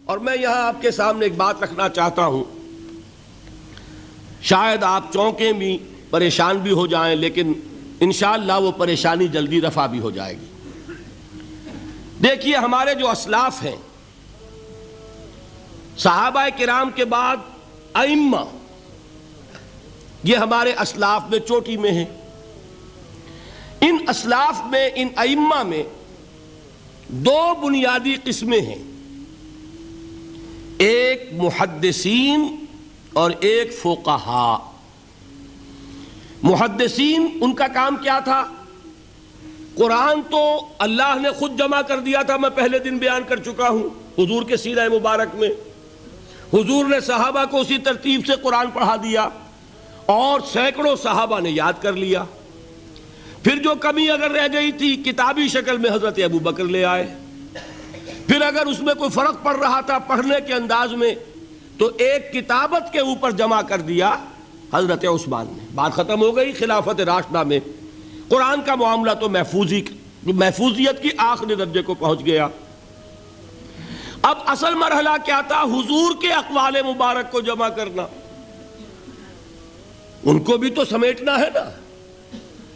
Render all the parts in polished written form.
اور میں یہاں آپ کے سامنے ایک بات رکھنا چاہتا ہوں، شاید آپ چونکیں بھی پریشان بھی ہو جائیں، لیکن انشاءاللہ وہ پریشانی جلدی رفع بھی ہو جائے گی۔ دیکھیے، ہمارے جو اسلاف ہیں، صحابہ کرام کے بعد ائمہ، یہ ہمارے اسلاف میں چوٹی میں ہیں۔ ان اسلاف میں، ان ائمہ میں دو بنیادی قسمیں ہیں، ایک محدثین اور ایک فقہاء۔ محدثین، ان کا کام کیا تھا؟ قرآن تو اللہ نے خود جمع کر دیا تھا، میں پہلے دن بیان کر چکا ہوں حضور کے سیرہ مبارک میں۔ حضور نے صحابہ کو اسی ترتیب سے قرآن پڑھا دیا اور سینکڑوں صحابہ نے یاد کر لیا۔ پھر جو کمی اگر رہ گئی تھی، کتابی شکل میں حضرت ابو بکر لے آئے۔ پھر اگر اس میں کوئی فرق پڑ رہا تھا پڑھنے کے انداز میں، تو ایک کتابت کے اوپر جمع کر دیا حضرت عثمان نے۔ بات ختم ہو گئی۔ خلافت راشدہ میں قرآن کا معاملہ تو محفوظیت کی آخری درجے کو پہنچ گیا۔ اب اصل مرحلہ کیا تھا؟ حضور کے اقوال مبارک کو جمع کرنا، ان کو بھی تو سمیٹنا ہے نا۔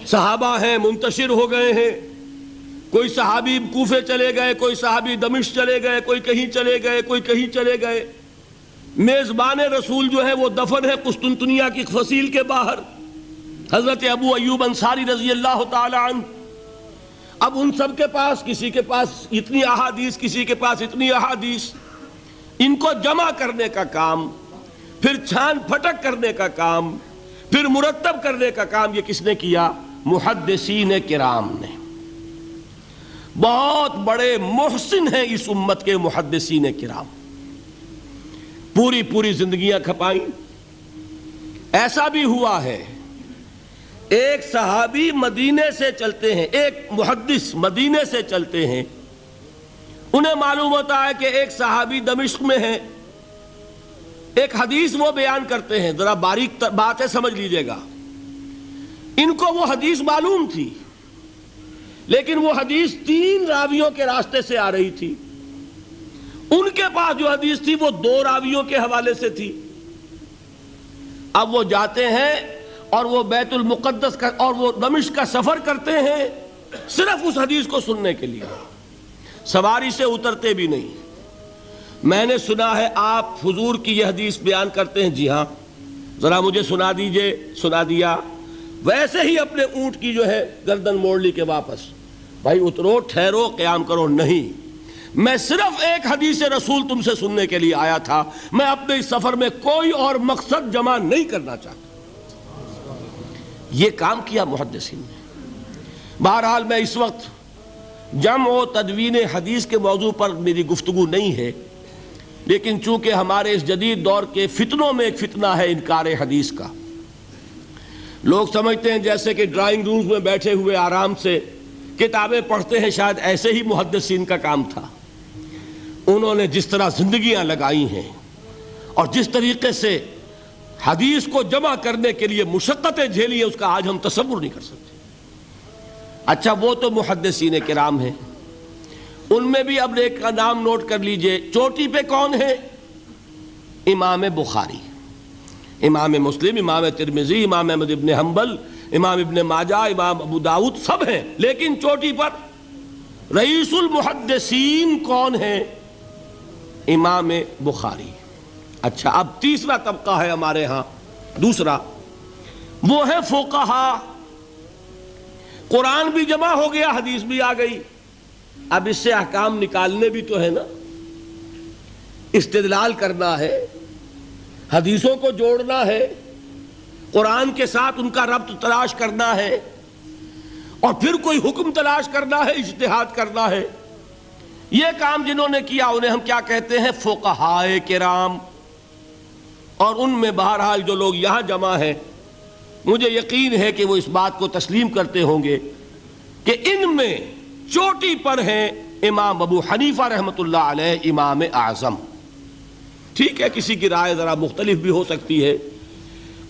صحابہ ہیں، منتشر ہو گئے ہیں، کوئی صحابی کوفے چلے گئے، کوئی صحابی دمشق چلے گئے، کوئی کہیں چلے گئے، کوئی کہیں چلے گئے۔ میزبان رسول جو ہے وہ دفن ہے قسطنطنیہ کی فصیل کے باہر، حضرت ابو ایوب انصاری رضی اللہ تعالی عنہ۔ اب ان سب کے پاس، کسی کے پاس اتنی احادیث، کسی کے پاس اتنی احادیث، ان کو جمع کرنے کا کام، پھر چھان پھٹک کرنے کا کام، پھر مرتب کرنے کا کام، یہ کس نے کیا؟ محدثین کرام نے۔ بہت بڑے محسن ہیں اس امت کے محدثین کرام، پوری زندگیاں کھپائیں۔ ایسا بھی ہوا ہے، ایک صحابی مدینے سے چلتے ہیں، ایک محدث مدینے سے چلتے ہیں، انہیں معلوم ہوتا ہے کہ ایک صحابی دمشق میں ہے، ایک حدیث وہ بیان کرتے ہیں، ذرا باریک بات ہے، سمجھ لیجئے گا۔ ان کو وہ حدیث معلوم تھی، لیکن وہ حدیث 3 راویوں کے راستے سے آ رہی تھی۔ ان کے پاس جو حدیث تھی وہ 2 راویوں کے حوالے سے تھی۔ اب وہ جاتے ہیں اور وہ بیت المقدس کا اور وہ دمشق کا سفر کرتے ہیں صرف اس حدیث کو سننے کے لیے، سواری سے اترتے بھی نہیں۔ میں نے سنا ہے آپ حضور کی یہ حدیث بیان کرتے ہیں، جی ہاں، ذرا مجھے سنا دیجئے۔ سنا دیا، ویسے ہی اپنے اونٹ کی جو ہے گردن موڑ لی کہ واپس، بھائی اترو، ٹھہرو، قیام کرو۔ نہیں، میں صرف ایک حدیث رسول تم سے سننے کے لیے آیا تھا، میں اپنے اس سفر میں کوئی اور مقصد جمع نہیں کرنا چاہتا۔ یہ کام کیا محدثین نے۔ بہرحال میں اس وقت جمع و تدوین حدیث کے موضوع پر میری گفتگو نہیں ہے، لیکن چونکہ ہمارے اس جدید دور کے فتنوں میں ایک فتنہ ہے انکار حدیث کا۔ لوگ سمجھتے ہیں جیسے کہ ڈرائنگ رومز میں بیٹھے ہوئے آرام سے کتابیں پڑھتے ہیں، شاید ایسے ہی محدثین کا کام تھا۔ انہوں نے جس طرح زندگیاں لگائی ہیں اور جس طریقے سے حدیث کو جمع کرنے کے لیے مشقتیں جھیلی ہیں، اس کا آج ہم تصور نہیں کر سکتے۔ اچھا، وہ تو محدثین کرام ہیں، ان میں بھی اب ایک کا نام نوٹ کر لیجئے، چوٹی پہ کون ہے؟ امام بخاری، امام مسلم، امام ترمذی، امام احمد ابن حنبل، امام ابن ماجہ، امام ابو داؤد، سب ہیں، لیکن چوٹی پر رئیس المحدثین کون ہے؟ امام بخاری۔ اچھا، اب تیسرا طبقہ ہے ہمارے ہاں، دوسرا، وہ ہے فقہاء۔ قرآن بھی جمع ہو گیا، حدیث بھی آ گئی، اب اس سے احکام نکالنے بھی تو ہے نا، استدلال کرنا ہے، حدیثوں کو جوڑنا ہے، قرآن کے ساتھ ان کا ربط تلاش کرنا ہے، اور پھر کوئی حکم تلاش کرنا ہے، اجتہاد کرنا ہے۔ یہ کام جنہوں نے کیا انہیں ہم کیا کہتے ہیں؟ فقہاء کرام۔ اور ان میں بہرحال جو لوگ یہاں جمع ہیں، مجھے یقین ہے کہ وہ اس بات کو تسلیم کرتے ہوں گے کہ ان میں چوٹی پر ہیں امام ابو حنیفہ رحمۃ اللہ علیہ، امام اعظم۔ ٹھیک ہے، کسی کی رائے ذرا مختلف بھی ہو سکتی ہے،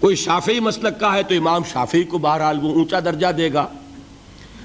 کوئی شافعی مسلک کا ہے تو امام شافعی کو بہرحال وہ اونچا درجہ دے گا،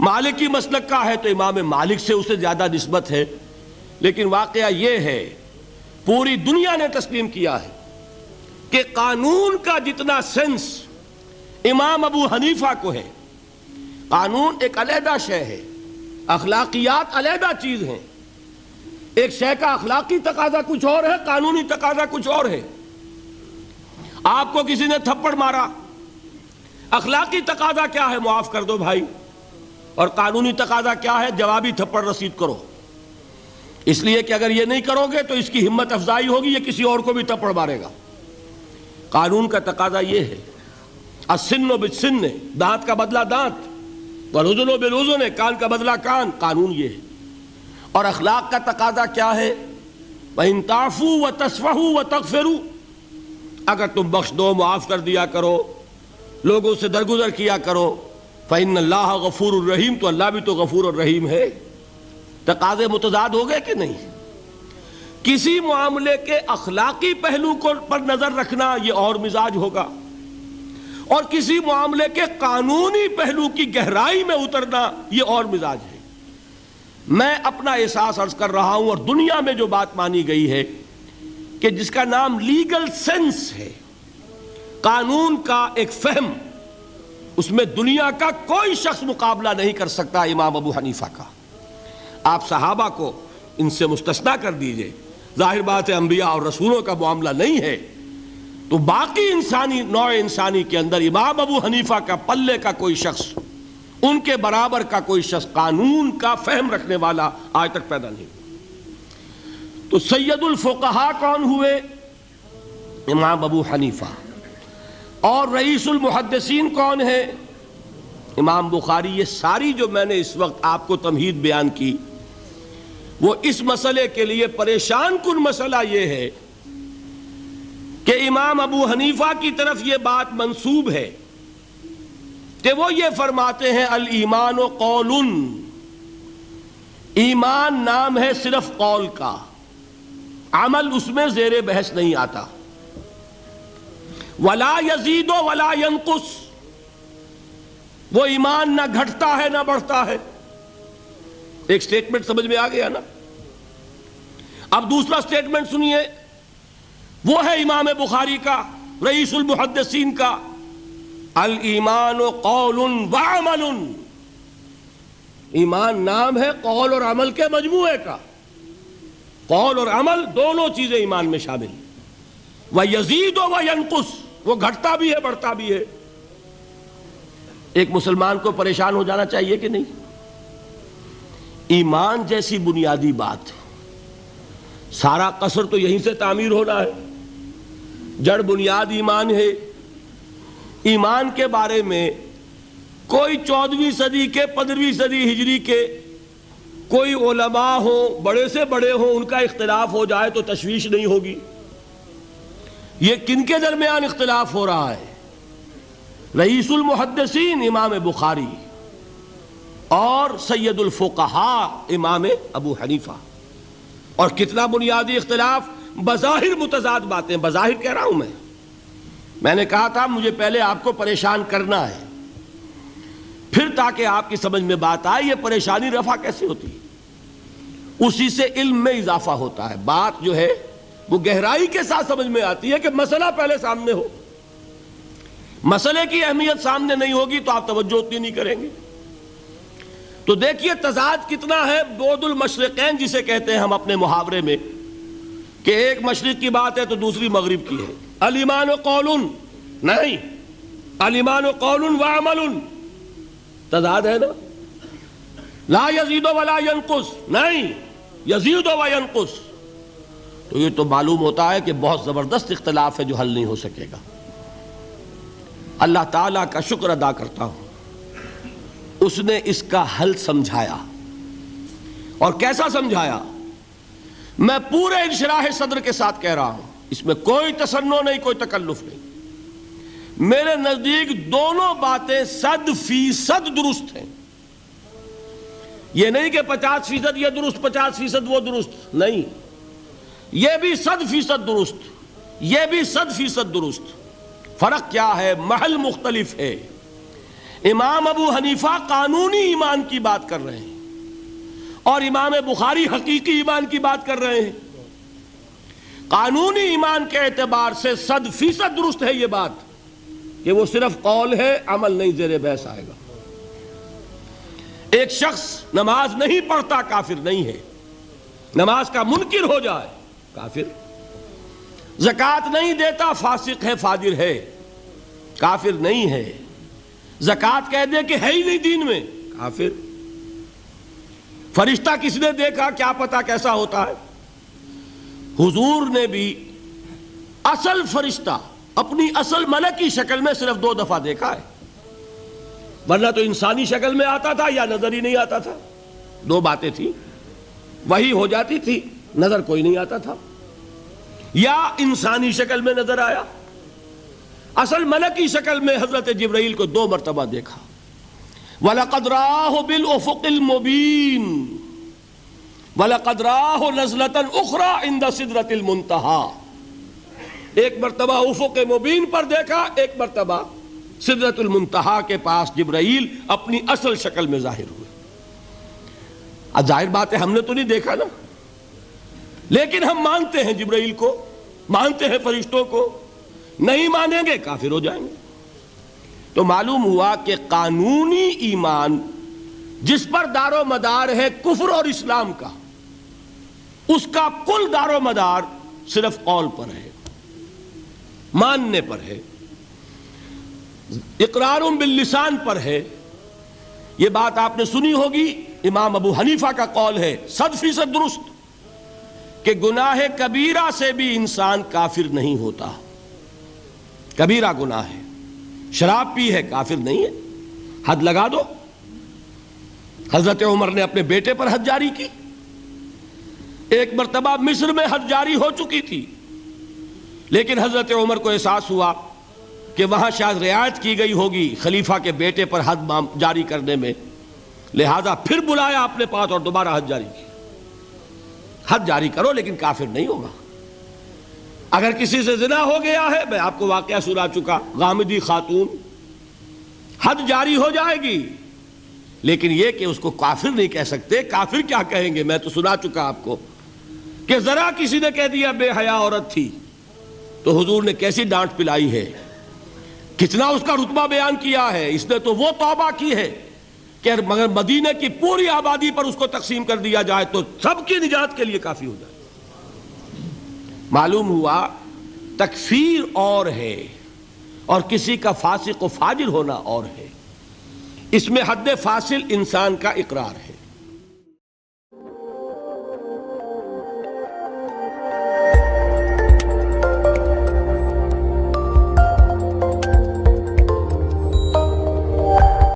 مالکی مسلک کا ہے تو امام مالک سے اسے زیادہ نسبت ہے، لیکن واقعہ یہ ہے پوری دنیا نے تسلیم کیا ہے کہ قانون کا جتنا سینس امام ابو حنیفہ کو ہے، قانون ایک علیحدہ شے ہے، اخلاقیات علیحدہ چیز ہیں، ایک شے کا اخلاقی تقاضا کچھ اور ہے، قانونی تقاضا کچھ اور ہے۔ آپ کو کسی نے تھپڑ مارا، اخلاقی تقاضا کیا ہے؟ معاف کر دو بھائی، اور قانونی تقاضا کیا ہے؟ جوابی تھپڑ رسید کرو، اس لیے کہ اگر یہ نہیں کرو گے تو اس کی ہمت افزائی ہوگی، یہ کسی اور کو بھی تھپڑ مارے گا۔ قانون کا تقاضا یہ ہے، السن بالسن، دانت کا بدلہ دانت، والاذن بالاذن، کان کا بدلہ کان، قانون یہ ہے۔ اور اخلاق کا تقاضا کیا ہے؟ وَإِن تَعْفُوا وَتَصْفَحُوا وَتَغْفِرُوا، اگر تم بخش دو، معاف کر دیا کرو، لوگوں سے درگزر کیا کرو، فَإِنَّ اللَّهَ غَفُورٌ الرحیم، تو اللہ بھی تو غفور الرحیم ہے۔ تقاضے متضاد ہو گئے کہ نہیں؟ کسی معاملے کے اخلاقی پہلو کو پر نظر رکھنا یہ اور مزاج ہوگا، اور کسی معاملے کے قانونی پہلو کی گہرائی میں اترنا یہ اور مزاج ہے۔ میں اپنا احساس عرض کر رہا ہوں، اور دنیا میں جو بات مانی گئی ہے کہ جس کا نام لیگل سینس ہے، قانون کا ایک فہم، اس میں دنیا کا کوئی شخص مقابلہ نہیں کر سکتا امام ابو حنیفہ کا۔ آپ صحابہ کو ان سے مستثنیٰ کر دیجئے، ظاہر بات ہے انبیاء اور رسولوں کا معاملہ نہیں ہے، تو باقی انسانی نوع انسانی کے اندر امام ابو حنیفہ کا پلے کا کوئی شخص، ان کے برابر کا کوئی شخص قانون کا فہم رکھنے والا آج تک پیدا نہیں۔ تو سید الفقہاء کون ہوئے؟ امام ابو حنیفہ۔ اور رئیس المحدثین کون ہے؟ امام بخاری۔ یہ ساری جو میں نے اس وقت آپ کو تمہید بیان کی، وہ اس مسئلے کے لیے پریشان کن مسئلہ یہ ہے کہ امام ابو حنیفہ کی طرف یہ بات منسوب ہے کہ وہ یہ فرماتے ہیں الایمان قول، ایمان نام ہے صرف قول کا، عمل اس میں زیر بحث نہیں آتا، ولا یزید ولا ینقص، وہ ایمان نہ گھٹتا ہے نہ بڑھتا ہے۔ ایک سٹیٹمنٹ سمجھ میں آ گیا نا؟ اب دوسرا سٹیٹمنٹ سنیے، وہ ہے امام بخاری کا، رئیس المحدثین کا، الایمان قول وعمل، ایمان نام ہے قول اور عمل کے مجموعے کا، قول اور عمل دونوں چیزیں ایمان میں شامل، وَيَزِيدُ وَيَنْقُصُ، وہ گھٹتا بھی ہے بڑھتا بھی ہے۔ ایک مسلمان کو پریشان ہو جانا چاہیے کہ نہیں؟ ایمان جیسی بنیادی بات، سارا قصر تو یہیں سے تعمیر ہونا ہے، جڑ بنیاد ایمان ہے۔ ایمان کے بارے میں کوئی 14ویں صدی کے 15ویں صدی ہجری کے کوئی علماء ہوں، بڑے سے بڑے ہوں، ان کا اختلاف ہو جائے تو تشویش نہیں ہوگی۔ یہ کن کے درمیان اختلاف ہو رہا ہے؟ رئیس المحدثین امام بخاری اور سید الفقہاء امام ابو حنیفہ، اور کتنا بنیادی اختلاف، بظاہر متضاد باتیں، بظاہر کہہ رہا ہوں میں نے کہا تھا مجھے پہلے آپ کو پریشان کرنا ہے، پھر تاکہ آپ کی سمجھ میں بات آئے یہ پریشانی رفع کیسے ہوتی ہے، اسی سے علم میں اضافہ ہوتا ہے۔ بات جو ہے وہ گہرائی کے ساتھ سمجھ میں آتی ہے کہ مسئلہ پہلے سامنے ہو، مسئلے کی اہمیت سامنے نہیں ہوگی تو آپ توجہ اتنی نہیں کریں گے۔ تو دیکھیے تضاد کتنا ہے، بعد المشرقین جسے کہتے ہیں ہم اپنے محاورے میں، کہ ایک مشرق کی بات ہے تو دوسری مغرب کی ہے۔ الایمان قول، نہیں، الایمان قول وعمل، تضاد ہے نا۔ لا یزید ولا ینقص، نہیں، یزید وینقص، تو یہ تو معلوم ہوتا ہے کہ بہت زبردست اختلاف ہے جو حل نہیں ہو سکے گا۔ اللہ تعالیٰ کا شکر ادا کرتا ہوں، اس نے اس کا حل سمجھایا، اور کیسا سمجھایا؟ میں پورے انشراح صدر کے ساتھ کہہ رہا ہوں، اس میں کوئی تصنع نہیں، کوئی تکلف نہیں۔ میرے نزدیک دونوں باتیں 100% درست ہیں۔ یہ نہیں کہ 50% یہ درست 50% وہ درست، نہیں، یہ بھی 100% درست، یہ بھی 100% درست۔ فرق کیا ہے؟ محل مختلف ہے۔ امام ابو حنیفہ قانونی ایمان کی بات کر رہے ہیں اور امام بخاری حقیقی ایمان کی بات کر رہے ہیں۔ قانونی ایمان کے اعتبار سے 100% درست ہے یہ بات کہ وہ صرف قول ہے، عمل نہیں، زیر بحث آئے گا۔ ایک شخص نماز نہیں پڑھتا کافر نہیں ہے، نماز کا منکر ہو جائے کافر، زکوٰۃ نہیں دیتا فاسق ہے، فاجر ہے، کافر نہیں ہے، زکوٰۃ کہہ دے کہ ہے ہی نہیں دین میں، کافر۔ فرشتہ کس نے دیکھا، کیا پتا کیسا ہوتا ہے؟ حضور نے بھی اصل فرشتہ اپنی اصل ملکی شکل میں صرف 2 دفعہ دیکھا ہے، ورنہ تو انسانی شکل میں آتا تھا یا نظر ہی نہیں آتا تھا۔ 2 باتیں تھیں، وہی ہو جاتی تھی، نظر کوئی نہیں آتا تھا، یا انسانی شکل میں نظر آیا۔ اصل ملکی شکل میں حضرت جبرائیل کو 2 مرتبہ دیکھا۔ وَلَقَدْ رَآهُ بِالْأُفُقِ الْمُبِينِ وَلَقَدْ رَآهُ نَزْلَةً أُخْرَى عِنْدَ سِدْرَةِ الْمُنْتَهَى، ایک مرتبہ افق مبین پر دیکھا، ایک مرتبہ سدرۃ المنتہا کے پاس جبرائیل اپنی اصل شکل میں ظاہر ہوئے۔ اب ظاہر بات ہے ہم نے تو نہیں دیکھا نا، لیکن ہم مانتے ہیں جبرائیل کو، مانتے ہیں فرشتوں کو، نہیں مانیں گے کافر ہو جائیں گے۔ تو معلوم ہوا کہ قانونی ایمان جس پر دار و مدار ہے کفر اور اسلام کا، اس کا کل دار و مدار صرف قول پر ہے، ماننے پر ہے، اقرار باللسان پر ہے۔ یہ بات آپ نے سنی ہوگی، امام ابو حنیفہ کا قول ہے 100% درست کہ گناہ کبیرہ سے بھی انسان کافر نہیں ہوتا۔ کبیرہ گناہ ہے، شراب پی ہے، کافر نہیں ہے، حد لگا دو۔ حضرت عمر نے اپنے بیٹے پر حد جاری کی، ایک مرتبہ مصر میں حد جاری ہو چکی تھی، لیکن حضرت عمر کو احساس ہوا کہ وہاں شاید رعایت کی گئی ہوگی خلیفہ کے بیٹے پر حد جاری کرنے میں، لہذا پھر بلایا اپنے پاس اور دوبارہ حد جاری کی۔ حد جاری کرو لیکن کافر نہیں ہوگا۔ اگر کسی سے زنا ہو گیا ہے، میں آپ کو واقعہ سنا چکا، غامدی خاتون، حد جاری ہو جائے گی، لیکن یہ کہ اس کو کافر نہیں کہہ سکتے۔ کافر کیا کہیں گے؟ میں تو سنا چکا آپ کو کہ ذرا کسی نے کہہ دیا بے حیا عورت تھی تو حضور نے کیسی ڈانٹ پلائی ہے، کتنا اس کا رتبہ بیان کیا ہے۔ اس نے تو وہ توبہ کی ہے کہ مگر مدینہ کی پوری آبادی پر اس کو تقسیم کر دیا جائے تو سب کی نجات کے لیے کافی ہو جائے۔ معلوم ہوا تکفیر اور ہے اور کسی کا فاسق و فاجر ہونا اور ہے۔ اس میں حد فاصل انسان کا اقرار ہے۔